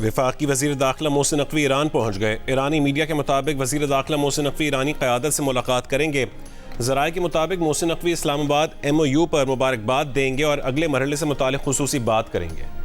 वफाकी वज़ीर दाखिला मोहसिन नकवी ईरान पहुँच गए। ईरानी मीडिया के मुताबिक वज़ीर दाखिला मोहसिन नकवी ईरानी क़यादत से मुलाकात करेंगे। ज़राए के मुताबिक मोहसिन नकवी इस्लामाबाद MOU पर मुबारकबाद देंगे और अगले मरहले से मुतालिक खुसूसी बात करेंगे।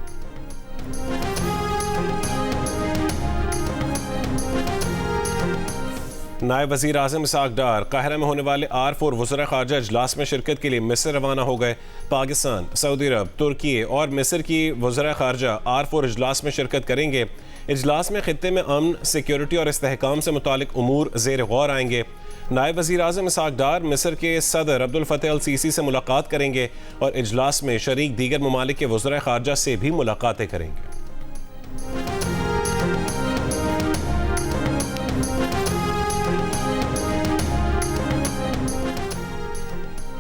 नायब वज़ीर आज़म इसहाक़ डार काहिरा में होने वाले R4 वज़रा ख़ारजा इजलास में शिरकत के लिए मिस्र रवाना हो गए। पाकिस्तान, सऊदी अरब, तुर्की और मिस्र की वज़रा ख़ारजा R4 इजलास में शिरकत करेंगे। इजलास में ख़ित्ते में अमन, सिक्योरिटी और इस्तेहकाम से मुतालिक उमूर ज़ेर गौर आएंगे। नायब वज़ीर आज़म इसहाक़ डार मिस्र के सदर अब्दुल फ़त्तह अल सीसी से मुलाकात करेंगे और इजलास में शरीक दीगर ममालिक के वज़रा ख़ारजा से भी मुलाकातें करेंगे।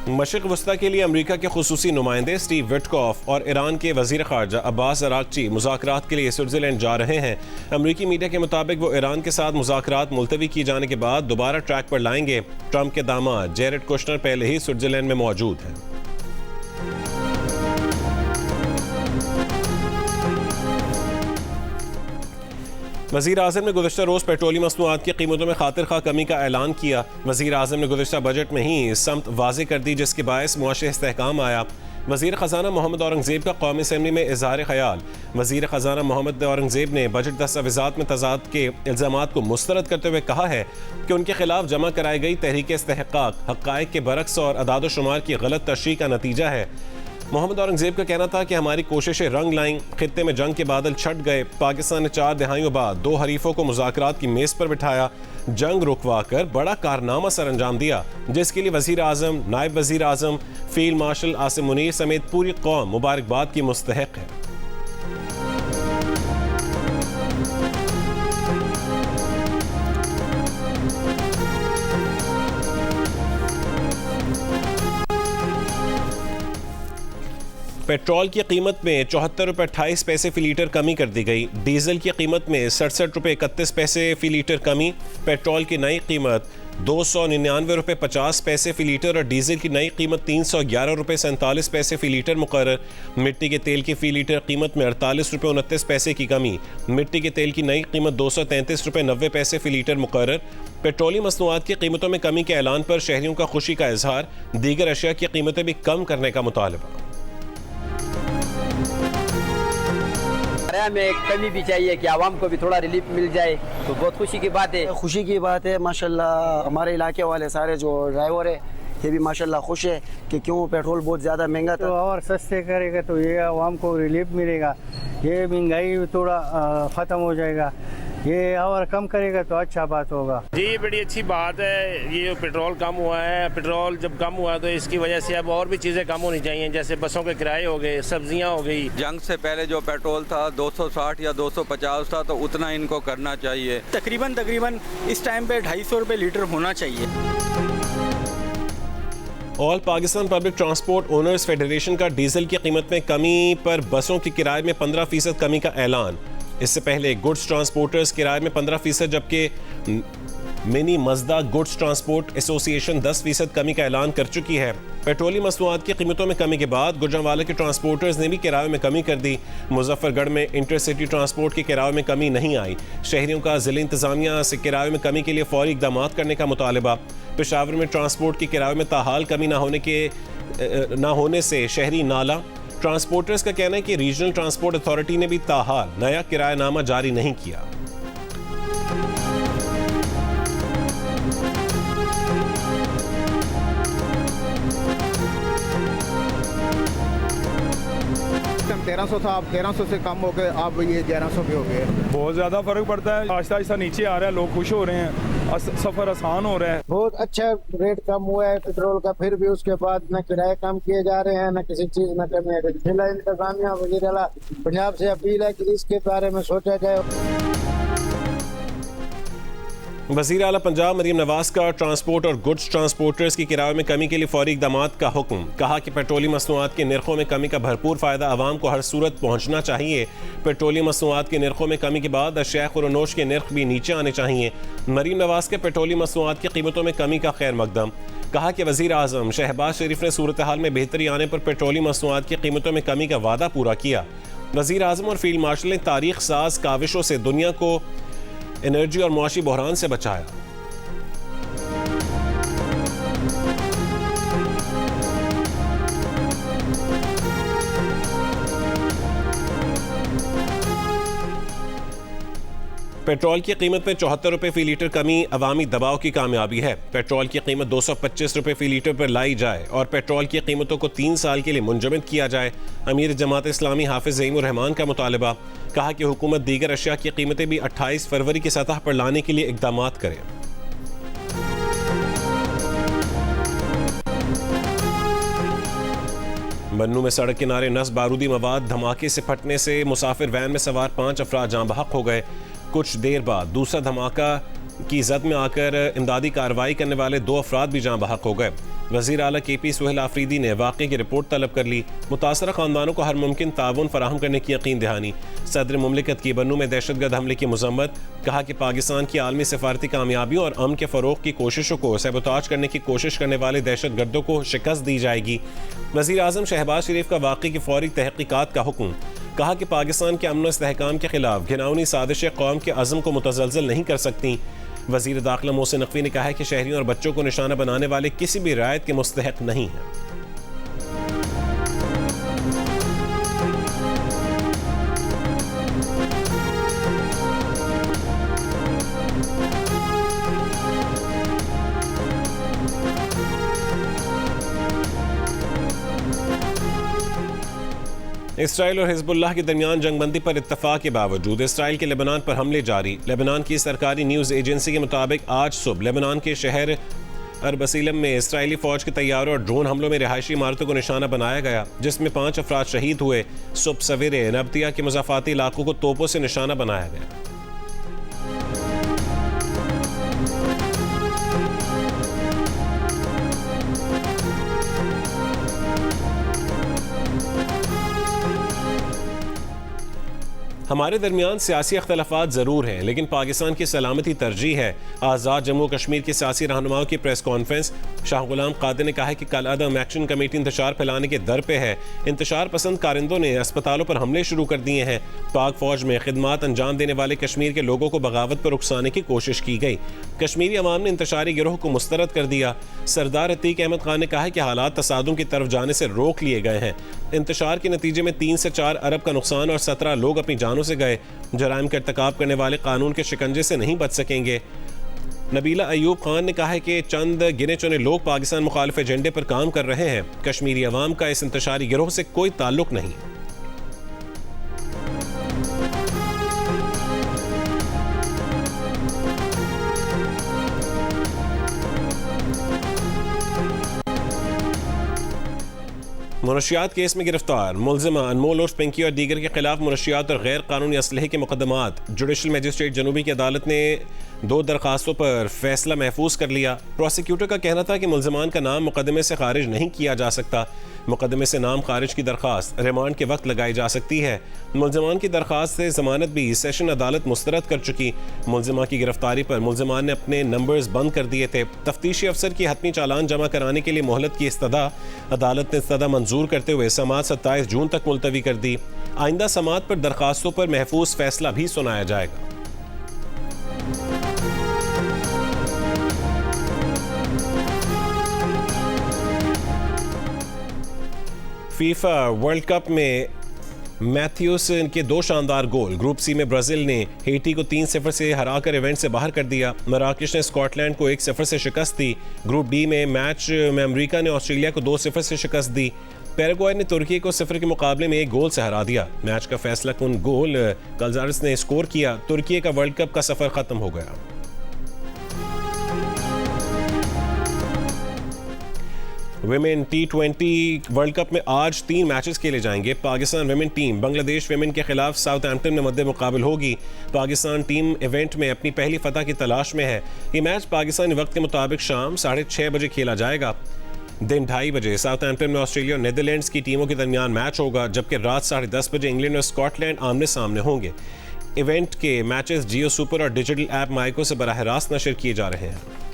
मशरिक़ वस्ता के लिए अमरीका के खुसूसी नुमाइंदे स्टीव विटकॉफ और ईरान के वज़ीर ख़ारजा अब्बास अराग़ची मुज़ाकरात के लिए स्विट्ज़रलैंड जा रहे हैं। अमरीकी मीडिया के मुताबिक वो ईरान के साथ मुज़ाकरात मुलतवी किए जाने के बाद दोबारा ट्रैक पर लाएंगे। ट्रंप के दामाद जेरेड कुशनर पहले ही स्विट्ज़रलैंड में मौजूद हैं। वज़ीर आज़म ने गुज़श्ता रोज़ पेट्रोलियम मसनूआत की कीमतों में खातिर खा कमी का ऐलान किया। वज़ीर आज़म ने गुज़श्ता बजट में ही समत वाज़े कर दी, जिसके बायस मुआशी इस्तेहकाम आया। वज़ीर ख़ज़ाना मोहम्मद औरंगज़ेब का कौमी असम्बली में इज़हार ख़याल। वज़ीर ख़ज़ाना मोहम्मद औरंगज़ेब ने बजट दस्तावेज़ात में तज़ाद के इल्ज़ामात को मुस्तरद करते हुए कहा है कि उनके खिलाफ जमा कराई गई तहरीक इस्तेहक़ाक़ हक़ाइक़ के बरक्स और अदाद शुमार की गलत तशरीह का नतीजा है। मोहम्मद औरंगज़ेब का कहना था कि हमारी कोशिशें रंग लाईं, खित्ते में जंग के बादल छट गए। पाकिस्तान ने 4 दहाइयों बाद 2 हरीफों को मुज़ाकरात की मेज़ पर बिठाया, जंग रुकवा कर बड़ा कारनामा सर अंजाम दिया, जिसके लिए वज़ीर आज़म, नायब वज़ीर आज़म, फील्ड मार्शल आसिम मुनीर समेत पूरी कौम मुबारकबाद की मुस्तहिक़ है। पेट्रोल की कीमत में 74 रुपये 28 पैसे फ़ी लीटर कमी कर दी गई। डीजल की कीमत में 67 रुपये 31 पैसे फ़ी लीटर कमी। पेट्रोल की नई कीमत 299 रुपये 50 पैसे फ़ी लीटर और डीजल की नई कीमत 311 रुपये 47 पैसे फ़ी लीटर मुकर्रर। मिट्टी के तेल की फ़ी लीटर कीमत में 48 रुपये 29 पैसे की कमी। मिट्टी के तेल की नई कीमत 233 रुपये 90 पैसे फ़ी लीटर मुकर्रर। पेट्रोलियम मसनूआत की कीमतों में कमी के ऐलान पर शहरियों का खुशी का इजहार। दीगर अशिया की कीमतें भी कम करने का मुतालबा। में कमी भी चाहिए कि आवाम को भी थोड़ा रिलीफ मिल जाए, तो बहुत खुशी की बात है। खुशी की बात है माशाल्लाह। हमारे इलाके वाले सारे जो ड्राइवर है ये भी माशाल्लाह खुश है कि क्यों पेट्रोल बहुत ज़्यादा महंगा था, तो और सस्ते करेगा तो ये आवाम को रिलीफ मिलेगा, ये महंगाई थोड़ा ख़त्म हो जाएगा, ये और कम करेगा तो अच्छा बात होगा। जी ये बड़ी अच्छी बात है। ये पेट्रोल कम हुआ है, पेट्रोल जब कम हुआ तो इसकी वजह से अब और भी चीज़ें कम होनी चाहिए, जैसे बसों के किराए हो गए, सब्जियां हो गई। जंग से पहले जो पेट्रोल था 260 या 250 था, तो उतना इनको करना चाहिए। तकरीबन इस टाइम पे 250 रुपये लीटर होना चाहिए। All Pakistan public transport owners federation का डीजल की कीमत में कमी पर बसों के किराए में 15% कमी का ऐलान। इससे पहले गुड्स ट्रांसपोर्टर्स किराए में 15%, जबकि मिनी मजदा गुड्स ट्रांसपोर्ट एसोसिएशन 10% कमी का ऐलान कर चुकी है। पेट्रोलियम मसनूआत की कीमतों में कमी के बाद गुजरांवाला के ट्रांसपोर्टर्स ने भी किराए में कमी कर दी। मुजफ्फरगढ़ में इंटरसिटी ट्रांसपोर्ट के किराए में कमी नहीं आई। शहरियों का ज़िला इंतज़ामिया से किराए में कमी के लिए फौरी इक़दाम करने का मुतालबा। पेशावर में ट्रांसपोर्ट के किराए में ताहाल कमी ना होने से शहरी नाला। ट्रांसपोर्टर्स का कहना है कि रीजनल ट्रांसपोर्ट अथॉरिटी ने भी ताहाल नया किरायानामा जारी नहीं किया। सिस्टम 1300 था, अब 1300 से कम हो गए, अब ये 1100 भी हो गए। बहुत ज़्यादा फ़र्क पड़ता है, आहिस्ता आहिस्ता नीचे आ रहा है, लोग खुश हो रहे हैं, सफ़र आसान हो रहा है। बहुत अच्छा रेट कम हुआ है पेट्रोल का, फिर भी उसके बाद न किराए कम किए जा रहे हैं, न किसी चीज़ न कमी है। जिला इंतजामिया वज़ीर-ए-आला पंजाब से अपील है कि इसके बारे में सोचा जाए। वज़ीर आला पंजाब मरीम नवाज का ट्रांसपोर्ट और गुड्स ट्रांसपोर्टर्स की किराए में कमी के लिए फौरी इक़दाम का हुक्म। कहा कि पेट्रोलियम मसनूआत के नरखों में कमी का भरपूर फ़ायदा आवाम को हर सूरत पहुँचना चाहिए। पेट्रोलियम मसनूआत के नरखों में कमी के बाद अशिया खुरनोश के नर्ख भी नीचे आने चाहिए। मरीम नवाज के पेट्रोलियम मसनूआत की कीमतों में कमी का खैर मकदम। कहा कि वज़ीर आज़म शहबाज शरीफ ने सूरत हाल में बेहतरी आने पर पेट्रोलियम मसनूआत की कीमतों में कमी का वादा पूरा किया। वज़ीर आज़म और फील्ड मार्शल ने तारीख साज काविशों से दुनिया को एनर्जी और मुआशी बहरान से बचाया। पेट्रोल की कीमत में 74 रुपये फी लीटर कमी अवामी दबाव की कामयाबी है। पेट्रोल की कीमत 225 रुपये फी लीटर पर लाई जाए और पेट्रोल की कीमतों को 3 साल के लिए मुंजमद किया जाए। अमीर जमात इस्लामी हाफिज ज़ईमुर रहमान का मुतालबा। कहा कि हुकूमत दीगर अशिया की कीमतें भी 28 फरवरी की सतह पर लाने के लिए इकदाम करें। बन्नू में सड़क किनारे नस बारूदी मवाद धमाके से फटने से मुसाफिर वैन में सवार 5 अफराद जाँ बहक हो गए। कुछ देर बाद दूसरा धमाका की जद में आकर इमदादी कार्रवाई करने वाले 2 अफराद भी जाँ बहक हो गए। वज़ीर आला KP सुहेल आफरीदी ने वाक़े की रिपोर्ट तलब कर ली। मुतासरा ख़ानदानों को हर मुमकिन ताउन फराहम करने की यकीन दहानी। सदर मुमलिकत की बन्नू में दहशतगर्द हमले की मज़म्मत। कहा कि पाकिस्तान की आलमी सफारती कामयाबियों और अमन के फ़रोग़ की कोशिशों को सबोताज करने की कोशिश करने वाले दहशतगर्दों को शिकस्त दी जाएगी। वज़ीर आज़म शहबाज शरीफ का वाक़े की फ़ौरी तहक़ीक़ात का हुक्म। कहा कि पाकिस्तान के अमन और इस्तेहकाम के खिलाफ घिनौनी साजिशें कौम के अज़म को मुतज़लज़ल नहीं कर सकती। वज़ीर दाखिला मोहसिन नकवी ने कहा है कि शहरियों और बच्चों को निशाना बनाने वाले किसी भी रियायत के मुस्तहक़ नहीं हैं। इसराइल और हिजबुल्लाह के दरमियान जंगबंदी पर इत्तफाक के बावजूद इसराइल के लेबनान पर हमले जारी। लेबनान की सरकारी न्यूज़ एजेंसी के मुताबिक आज सुबह लेबनान के शहर अरबसीलम में इसराइली फ़ौज के तैयारों और ड्रोन हमलों में रिहायशी इमारतों को निशाना बनाया गया, जिसमें 5 अफराद शहीद हुए। सुबह सवेरे नब्तिया के मुज़ाफ़ाती इलाकों को तोपों से निशाना बनाया गया। हमारे दरमियान सियासी अख्तलाफात ज़रूर हैं, लेकिन पाकिस्तान की सलामती तरजीह है। आज़ाद जम्मू कश्मीर के सियासी रहनुमाओं की प्रेस कॉन्फ्रेंस। शाह गुलाम कादिर ने कहा है कि कल अदम एक्शन कमेटी इंतशार फैलाने के दर पे है। इंतशार पसंद कारिंदों ने अस्पतालों पर हमले शुरू कर दिए हैं। पाक फौज में खिदमात अंजाम देने वाले कश्मीर के लोगों को बगावत पर उकसाने की कोशिश की गई। कश्मीरी अवाम ने इंतशारी गिरोह को मुस्तरद कर दिया। सरदार अतीक अहमद खान ने कहा है कि हालात तसादुम की तरफ जाने से रोक लिए गए हैं। इंतशार के नतीजे में 3 से 4 अरब का नुकसान और 17 लोग अपनी जानों से गए। जराइम का इर्तिकाब करने वाले कानून के शिकंजे से नहीं बच सकेंगे। नबीला अयूब खान ने कहा है कि चंद गिने चुने लोग पाकिस्तान मुखालिफ एजेंडे पर काम कर रहे हैं। कश्मीरी अवाम का इस इंतशारी गिरोह से कोई ताल्लुक नहीं। मुनशियात केस में गिरफ्तार मुलजिमा अनमोल उर्फ पिंकी और दीगर के खिलाफ मुनशियात और गैर कानूनी असलहे के मुकदमात। जुडिशल मजिस्ट्रेट जनूबी की अदालत ने 2 दरखास्तों पर फैसला महफूज कर लिया। प्रोसिक्यूटर का कहना था कि मुलजमान का नाम मुकदमे से खारिज नहीं किया जा सकता। मुकदमे से नाम खारिज की दरखास्त रिमांड के वक्त लगाई जा सकती है। मुलजमान की दरखास्त से जमानत भी सेशन अदालत मुस्तरद कर चुकी। मुलजिमा की गिरफ्तारी पर मुलजमान ने अपने नंबर्स बंद कर दिए थे। तफ्तीशी अफसर की हतमी चालान जमा कराने के लिए मोहलत की इस्तदा। अदालत ने इस्तदा मंजूर करते हुए समाअत 27 जून तक मुलतवी कर दी। आइंदा समाअत पर दरखास्तों पर महफूज फैसला भी सुनाया जाएगा। फीफा वर्ल्ड कप में मैथ्यूस के 2 शानदार गोल। ग्रुप सी में ब्राज़ील ने हेटी को 3-0 से हराकर इवेंट से बाहर कर दिया। मराकेश ने स्कॉटलैंड को 1-0 से शिकस्त दी। ग्रुप डी में मैच में अमेरिका ने ऑस्ट्रेलिया को 2-0 से शिकस्त दी। पैराग्वे ने तुर्की को 0 के मुकाबले में 1 गोल से हरा दिया। मैच का फैसला कुन गोल कलजारिस ने स्कोर किया। तुर्की का वर्ल्ड कप का सफर खत्म हो गया। विमेन T20 वर्ल्ड कप में आज 3 मैचेस खेले जाएंगे। Pakistan women team Bangladesh women के खिलाफ साउथहैम्पटन में मद्दे मुकाबल होगी। पाकिस्तान टीम इवेंट में अपनी पहली फतह की तलाश में है। ये मैच पाकिस्तानी वक्त के मुताबिक शाम 6:30 बजे खेला जाएगा। दिन 2:30 बजे साउथहैम्पटन में ऑस्ट्रेलिया और नीदरलैंड्स की टीमों के दरमियान मैच होगा, जबकि रात 10:30 बजे इंग्लैंड और स्कॉटलैंड आमने सामने होंगे। इवेंट के मैचेस जियो सुपर और डिजिटल ऐप माइको से बराह रास्त नशर किए जा रहे हैं।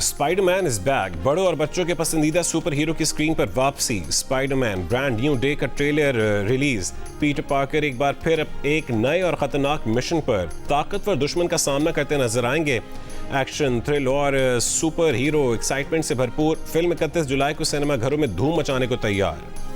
Spiderman is back. बड़ों और बच्चों के पसंदीदा सुपर हीरो की स्क्रीन पर वापसी। स्पाइडरमैन ब्रांड न्यू डे का ट्रेलर रिलीज। पीटर पार्कर एक बार फिर एक नए और खतरनाक मिशन पर ताकतवर दुश्मन का सामना करते नजर आएंगे। एक्शन, थ्रिल और सुपर हीरो एक्साइटमेंट से भरपूर फिल्म 31 जुलाई को सिनेमा घरों में धूम मचाने को तैयार।